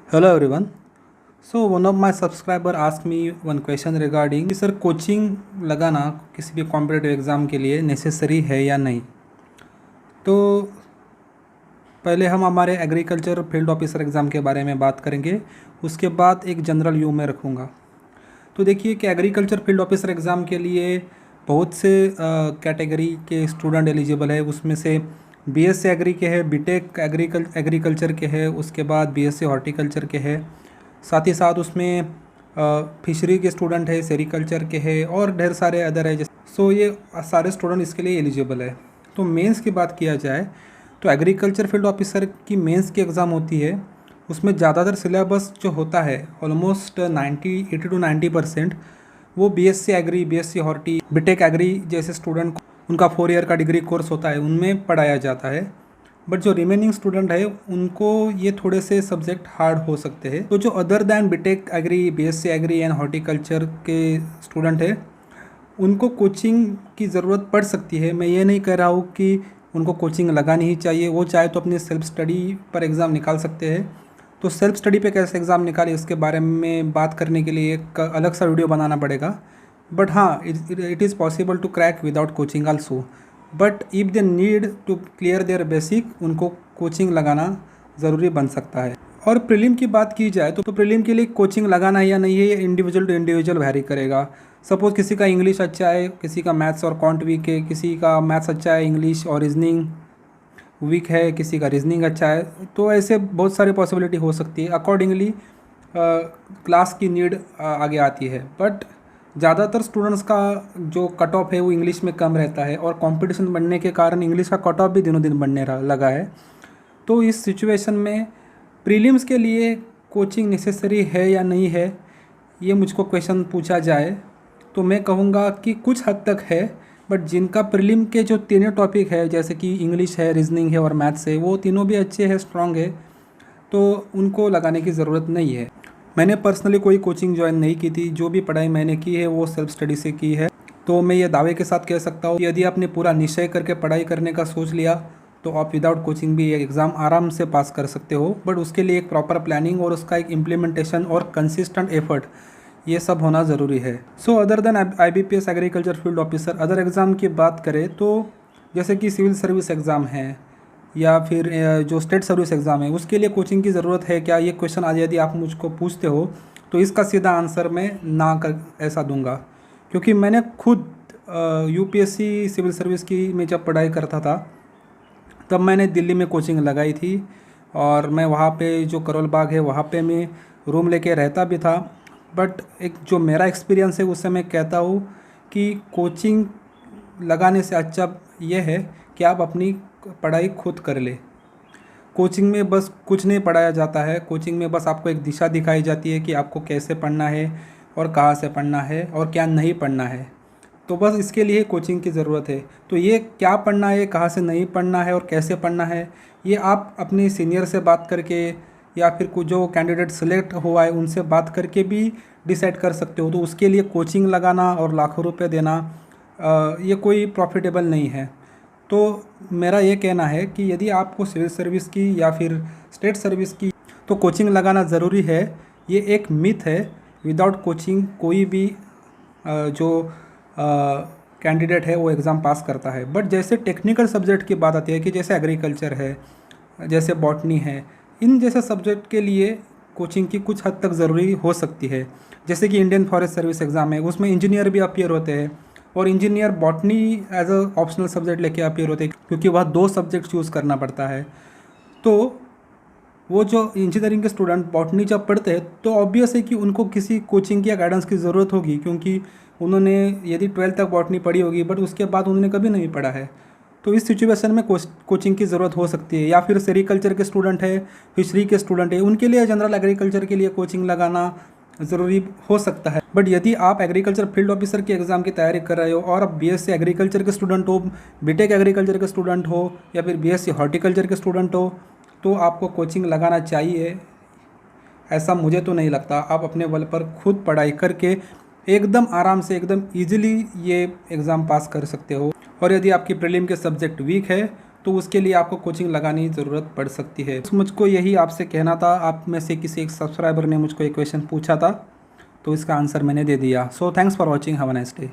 Hello everyone. So one of my subscriber asked me one question regarding कि sir coaching लगाना किसी भी competitive exam के लिए नेसेसरी है या नहीं। तो पहले हम हमारे एग्रीकल्चर फील्ड ऑफिसर एग्ज़ाम के बारे में बात करेंगे, उसके बाद एक जनरल व्यू में रखूँगा। तो देखिए कि एग्रीकल्चर फील्ड ऑफिसर एग्ज़ाम के लिए बहुत से कैटेगरी के स्टूडेंट एलिजिबल है। उसमें से बीएससी एग्री के है, बीटेक एग्रीकल्चर के है, उसके बाद बीएससी हॉर्टिकल्चर के है, साथ ही साथ उसमें फिशरी के स्टूडेंट है, सेरिकल्चर के है और ढेर सारे अदर है। सो ये सारे स्टूडेंट इसके लिए एलिजिबल है। तो मेंस की बात किया जाए तो एग्रीकल्चर फील्ड ऑफिसर की मेंस की एग्ज़ाम होती है। उसमें ज़्यादातर सिलेबस जो होता है ऑलमोस्ट 80 टू 90% वो BSc agri, BSc horti, BTech agri जैसे स्टूडेंट को उनका 4 ईयर का डिग्री कोर्स होता है, उनमें पढ़ाया जाता है। बट जो रिमेनिंग स्टूडेंट है उनको ये थोड़े से सब्जेक्ट हार्ड हो सकते हैं। तो जो other than BTech agri, BSc agri and horticulture के स्टूडेंट है उनको कोचिंग की ज़रूरत पड़ सकती है। मैं ये नहीं कह रहा हूँ कि उनको कोचिंग लगानी ही चाहिए, वो चाहे तो अपनी सेल्फ स्टडी पर एग्ज़ाम निकाल सकते हैं। तो सेल्फ स्टडी पे कैसे एग्ज़ाम निकाले इसके बारे में बात करने के लिए एक अलग सा वीडियो बनाना पड़ेगा। बट हाँ, it is possible to crack without coaching also. But if they need to clear their basic, उनको कोचिंग लगाना ज़रूरी बन सकता है। और प्रीलिम की बात की जाए तो प्रीलिम के लिए कोचिंग लगाना है या नहीं है, ये इंडिविजुअल टू इंडिविजुअल वैरी करेगा। सपोज़ किसी का इंग्लिश अच्छा है, किसी का मैथ्स और क्वांट वीक है, किसी का मैथ्स अच्छा है, इंग्लिश और रीजनिंग वीक है, किसी का रीजनिंग अच्छा है। तो ऐसे बहुत सारी पॉसिबिलिटी हो सकती है। अकॉर्डिंगली क्लास की नीड आगे आती है। बट ज़्यादातर स्टूडेंट्स का जो कट ऑफ है वो इंग्लिश में कम रहता है और कंपटीशन बढ़ने के कारण इंग्लिश का कट ऑफ भी दिनों दिन बढ़ने लगा है। तो इस सिचुएशन में प्रीलिम्स के लिए कोचिंग नेसेसरी है या नहीं है, ये मुझको क्वेश्चन पूछा जाए तो मैं कहूँगा कि कुछ हद तक है। बट जिनका प्रीलिम के जो तीनों टॉपिक है, जैसे कि इंग्लिश है, रीजनिंग है और मैथ्स है, वो तीनों भी अच्छे हैं, स्ट्रॉन्ग है, तो उनको लगाने की ज़रूरत नहीं है। मैंने पर्सनली कोई कोचिंग ज्वाइन नहीं की थी। जो भी पढ़ाई मैंने की है वो सेल्फ स्टडी से की है। तो मैं ये दावे के साथ कह सकता हूँ कि यदि आपने पूरा निश्चय करके पढ़ाई करने का सोच लिया तो आप विदाउट कोचिंग भी ये एग्ज़ाम आराम से पास कर सकते हो। बट उसके लिए एक प्रॉपर प्लानिंग और उसका एक इम्प्लीमेंटेशन और कंसिस्टेंट एफर्ट, ये सब होना ज़रूरी है। So other than IBPS agriculture field officer, other exam की बात करें तो जैसे कि सिविल सर्विस एग्ज़ाम है या फिर जो स्टेट सर्विस एग्ज़ाम है, उसके लिए कोचिंग की ज़रूरत है क्या, ये क्वेश्चन आज यदि आप मुझको पूछते हो तो इसका सीधा आंसर मैं ना कर ऐसा दूंगा। क्योंकि मैंने खुद UPSC सिविल सर्विस की में जब पढ़ाई करता था तब मैंने दिल्ली में कोचिंग लगाई थी और मैं वहाँ पे जो करोल बाग है वहाँ पे मैं रूम लेके रहता भी था। बट एक जो मेरा एक्सपीरियंस है उससे मैं कहता हूँ कि कोचिंग लगाने से अच्छा ये है कि आप अपनी पढ़ाई खुद कर ले। कोचिंग में बस कुछ नहीं पढ़ाया जाता है। कोचिंग में बस आपको एक दिशा दिखाई जाती है कि आपको कैसे पढ़ना है और कहाँ से पढ़ना है और क्या नहीं पढ़ना है। तो बस इसके लिए कोचिंग की ज़रूरत है। तो ये क्या पढ़ना है, कहाँ से नहीं पढ़ना है और कैसे पढ़ना है, ये आप अपने सीनियर से बात करके या फिर कुछ जो कैंडिडेट सेलेक्ट हुआ है उनसे बात करके भी डिसाइड कर सकते हो। तो उसके लिए कोचिंग लगाना और लाखों रुपए देना ये कोई प्रॉफिटेबल नहीं है। तो मेरा ये कहना है कि यदि आपको सिविल सर्विस की या फिर स्टेट सर्विस की तो कोचिंग लगाना ज़रूरी है। ये एक मिथ है। विदाउट कोचिंग कोई भी जो कैंडिडेट है वो एग्ज़ाम पास करता है। बट जैसे टेक्निकल सब्जेक्ट की बात आती है कि जैसे एग्रीकल्चर है, जैसे बॉटनी है, इन जैसे सब्जेक्ट के लिए कोचिंग की कुछ हद तक ज़रूरी हो सकती है। जैसे कि इंडियन फॉरेस्ट सर्विस एग्ज़ाम है, उसमें इंजीनियर भी अपीयर होते हैं और engineer botany as a optional subject लेके अपीयर होते हैं क्योंकि वह 2 सब्जेक्ट चूज़ करना पड़ता है। तो वो जो इंजीनियरिंग के स्टूडेंट बॉटनी जब पढ़ते हैं तो ऑब्वियस है कि उनको किसी कोचिंग या गाइडेंस की ज़रूरत होगी, क्योंकि उन्होंने यदि 12th तक बॉटनी पढ़ी होगी बट उसके बाद उन्होंने कभी नहीं पढ़ा है। तो इस सिचुएशन में कोचिंग की ज़रूरत हो सकती है। या फिर सेरिकल्चर के स्टूडेंट है, फिशरी के स्टूडेंट है, उनके लिए जनरल एग्रीकल्चर के लिए कोचिंग लगाना ज़रूरी हो सकता है। बट यदि आप एग्रीकल्चर फील्ड ऑफिसर के एग्ज़ाम की तैयारी कर रहे हो और आप BSc एग्रीकल्चर के स्टूडेंट हो, बीटेक एग्रीकल्चर के स्टूडेंट हो या फिर BSc हॉर्टिकल्चर के स्टूडेंट हो, तो आपको कोचिंग लगाना चाहिए। ऐसा मुझे तो नहीं लगता। आप अपने बल पर खुद पढ़ाई करके एकदम आराम से, एकदम ईजिली ये एग्ज़ाम पास कर सकते हो। और यदि आपकी प्रीलिम के सब्जेक्ट वीक है तो उसके लिए आपको कोचिंग लगाने की ज़रूरत पड़ सकती है। मुझको यही आपसे कहना था। आप में से किसी एक सब्सक्राइबर ने मुझको एक क्वेश्चन पूछा था, तो इसका आंसर मैंने दे दिया। So thanks for watching, have a nice day.